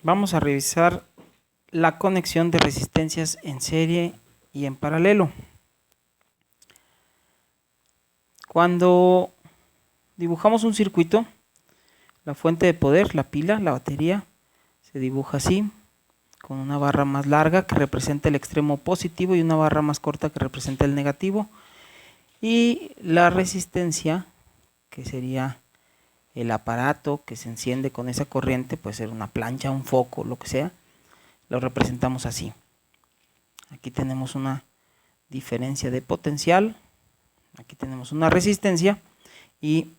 Vamos a revisar la conexión de resistencias en serie y en paralelo. Cuando dibujamos un circuito, la fuente de poder, la pila, la batería, se dibuja así, con una barra más larga que representa el extremo positivo y una barra más corta que representa el negativo. Y la resistencia, que sería el aparato que se enciende con esa corriente, puede ser una plancha, un foco, lo que sea, lo representamos así. Aquí tenemos una diferencia de potencial, aquí tenemos una resistencia y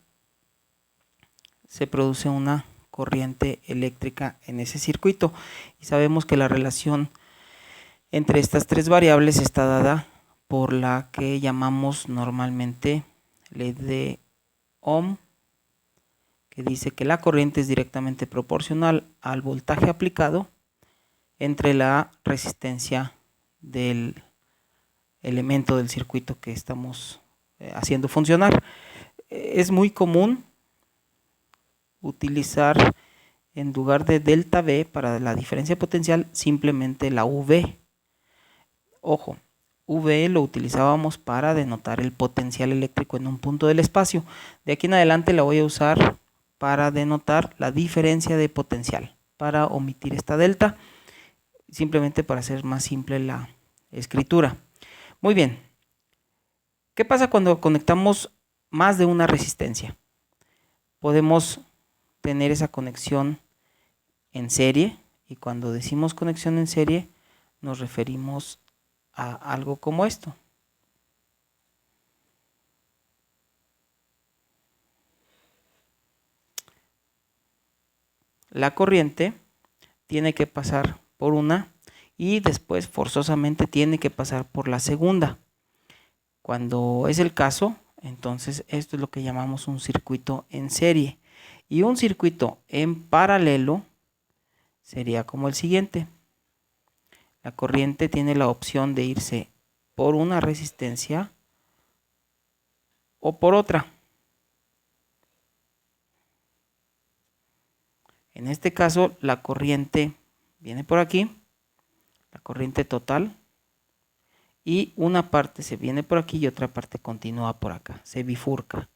se produce una corriente eléctrica en ese circuito. Y sabemos que la relación entre estas tres variables está dada por la que llamamos normalmente ley de Ohm, que dice que la corriente es directamente proporcional al voltaje aplicado entre la resistencia del elemento del circuito que estamos haciendo funcionar. Es muy común utilizar en lugar de delta V para la diferencia potencial simplemente la V. Ojo, V lo utilizábamos para denotar el potencial eléctrico en un punto del espacio. De aquí en adelante la voy a usar para denotar la diferencia de potencial, para omitir esta delta, simplemente para hacer más simple la escritura. Muy bien, ¿qué pasa cuando conectamos más de una resistencia? Podemos tener esa conexión en serie, y cuando decimos conexión en serie nos referimos a algo como esto. La corriente tiene que pasar por una y después forzosamente tiene que pasar por la segunda. Cuando es el caso, entonces esto es lo que llamamos un circuito en serie. Y un circuito en paralelo sería como el siguiente. La corriente tiene la opción de irse por una resistencia o por otra. En este caso, la corriente viene por aquí, la corriente total, y una parte se viene por aquí y otra parte continúa por acá, se bifurca.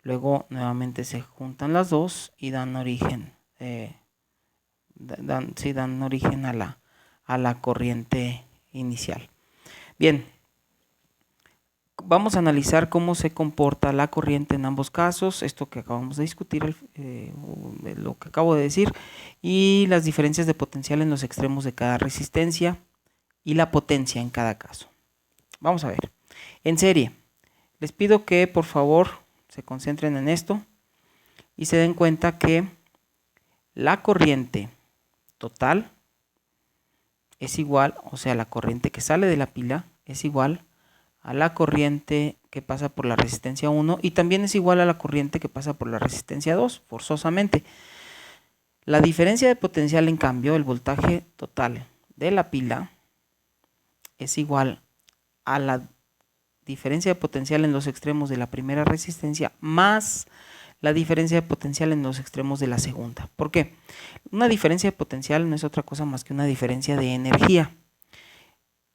Luego nuevamente se juntan las dos y dan origen, dan origen a la corriente inicial. Bien, vamos a analizar cómo se comporta la corriente en ambos casos, esto que acabamos de discutir, lo que acabo de decir, y las diferencias de potencial en los extremos de cada resistencia y la potencia en cada caso. Vamos a ver. En serie, les pido que por favor se concentren en esto y se den cuenta que la corriente total es igual, o sea, la corriente que sale de la pila es igual a la corriente que pasa por la resistencia 1 y también es igual a la corriente que pasa por la resistencia 2, forzosamente. La diferencia de potencial, en cambio, el voltaje total de la pila es igual a la diferencia de potencial en los extremos de la primera resistencia más la diferencia de potencial en los extremos de la segunda. ¿Por qué? Una diferencia de potencial no es otra cosa más que una diferencia de energía.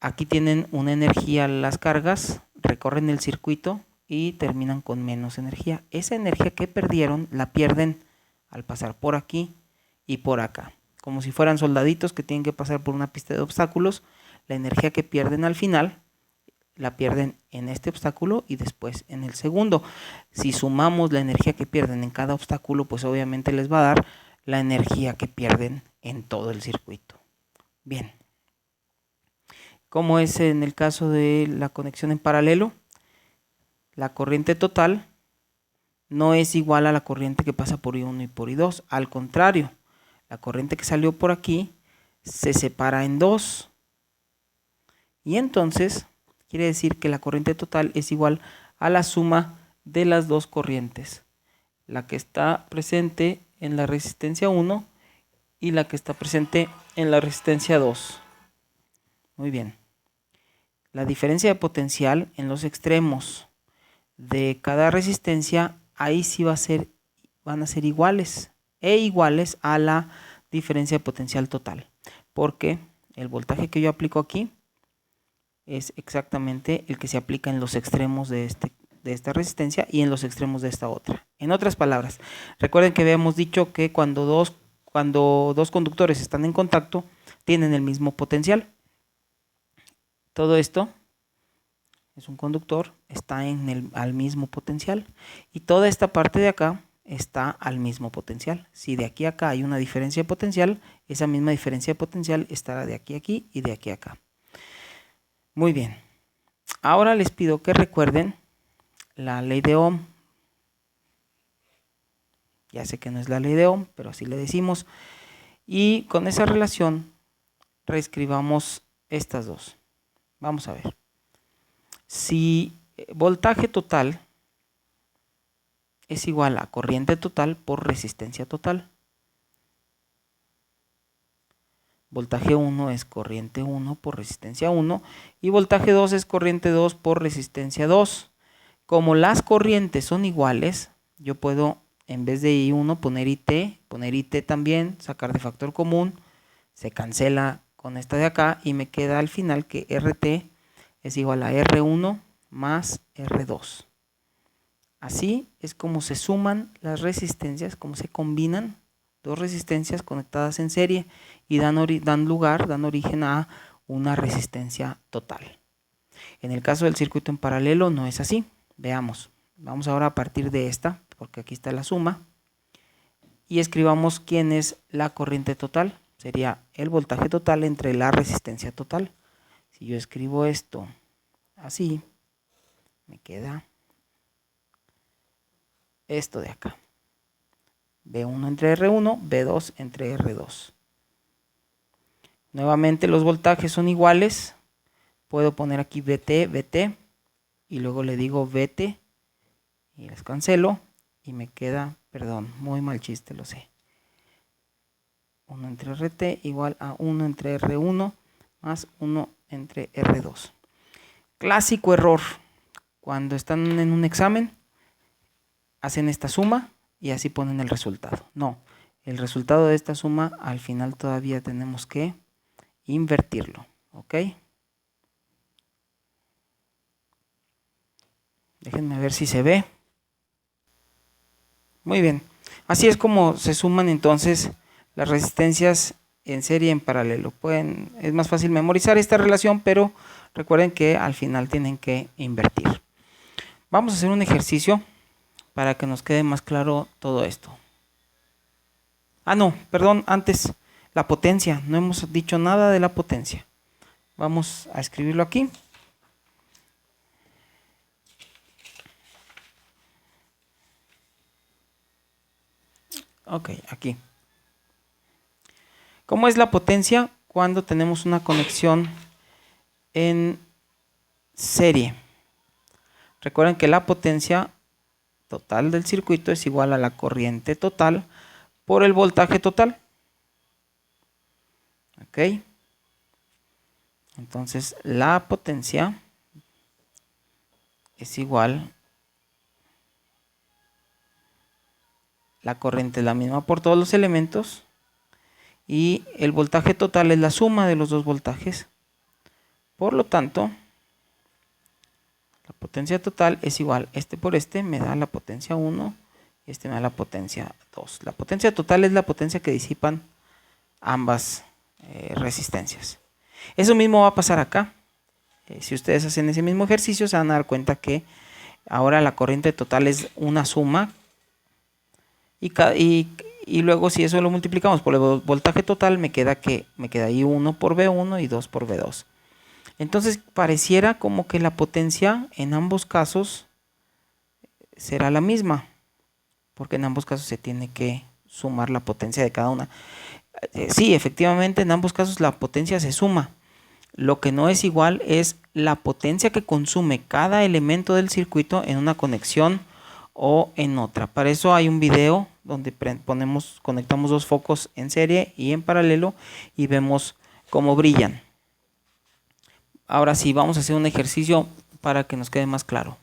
Aquí tienen una energía las cargas, recorren el circuito y terminan con menos energía. Esa energía que perdieron la pierden al pasar por aquí y por acá. Como si fueran soldaditos que tienen que pasar por una pista de obstáculos, la energía que pierden al final la pierden en este obstáculo y después en el segundo. Si sumamos la energía que pierden en cada obstáculo, pues obviamente les va a dar la energía que pierden en todo el circuito. Bien. Como es en el caso de la conexión en paralelo, la corriente total no es igual a la corriente que pasa por I1 y por I2. Al contrario, la corriente que salió por aquí se separa en dos. Y entonces quiere decir que la corriente total es igual a la suma de las dos corrientes. La que está presente en la resistencia 1 y la que está presente en la resistencia 2. Muy bien. La diferencia de potencial en los extremos de cada resistencia, ahí sí van a ser iguales a la diferencia de potencial total, porque el voltaje que yo aplico aquí es exactamente el que se aplica en los extremos de esta resistencia y en los extremos de esta otra. En otras palabras, recuerden que habíamos dicho que cuando dos conductores están en contacto, tienen el mismo potencial. Todo esto es un conductor, está al mismo potencial, y toda esta parte de acá está al mismo potencial. Si de aquí a acá hay una diferencia de potencial, esa misma diferencia de potencial estará de aquí a aquí y de aquí a acá. Muy bien. Ahora les pido que recuerden la ley de Ohm. Ya sé que no es la ley de Ohm, pero así le decimos. Y con esa relación reescribamos estas dos. Vamos a ver. Si voltaje total es igual a corriente total por resistencia total. Voltaje 1 es corriente 1 por resistencia 1 y voltaje 2 es corriente 2 por resistencia 2. Como las corrientes son iguales, yo puedo en vez de I1 poner IT también, sacar de factor común, se cancela con esta de acá y me queda al final que RT es igual a R1 más R2. Así es como se suman las resistencias, como se combinan dos resistencias conectadas en serie y dan origen a una resistencia total. En el caso del circuito en paralelo no es así. Veamos. Vamos ahora a partir de esta, porque aquí está la suma, y escribamos quién es la corriente total. Sería el voltaje total entre la resistencia total. Si yo escribo esto así, me queda esto de acá. V1 entre R1, V2 entre R2. Nuevamente los voltajes son iguales. Puedo poner aquí VT, y luego le digo VT y les cancelo y me queda, perdón, muy mal chiste, lo sé. 1 entre RT igual a 1 entre R1 más 1 entre R2. Clásico error. Cuando están en un examen, hacen esta suma y así ponen el resultado. No, el resultado de esta suma al final todavía tenemos que invertirlo. ¿Ok? Déjenme ver si se ve. Muy bien. Así es como se suman entonces las resistencias en serie y en paralelo. Es más fácil memorizar esta relación, pero recuerden que al final tienen que invertir. Vamos a hacer un ejercicio para que nos quede más claro todo esto. No, perdón, antes, la potencia. No hemos dicho nada de la potencia. Vamos a escribirlo aquí. Ok, aquí. ¿Cómo es la potencia cuando tenemos una conexión en serie? Recuerden que la potencia total del circuito es igual a la corriente total por el voltaje total. Ok. Entonces la potencia es igual, la corriente es la misma por todos los elementos y el voltaje total es la suma de los dos voltajes. Por lo tanto, la potencia total es igual, este por este me da la potencia 1 y este me da la potencia 2. La potencia total es la potencia que disipan ambas resistencias. Eso mismo va a pasar acá. Si ustedes hacen ese mismo ejercicio se van a dar cuenta que ahora la corriente total es una suma y luego si eso lo multiplicamos por el voltaje total me queda ahí 1 por V1 y 2 por V2. Entonces pareciera como que la potencia en ambos casos será la misma, porque en ambos casos se tiene que sumar la potencia de cada una. Sí, efectivamente en ambos casos la potencia se suma. Lo que no es igual es la potencia que consume cada elemento del circuito en una conexión o en otra. Para eso hay un video donde conectamos dos focos en serie y en paralelo y vemos cómo brillan. Ahora sí, vamos a hacer un ejercicio para que nos quede más claro.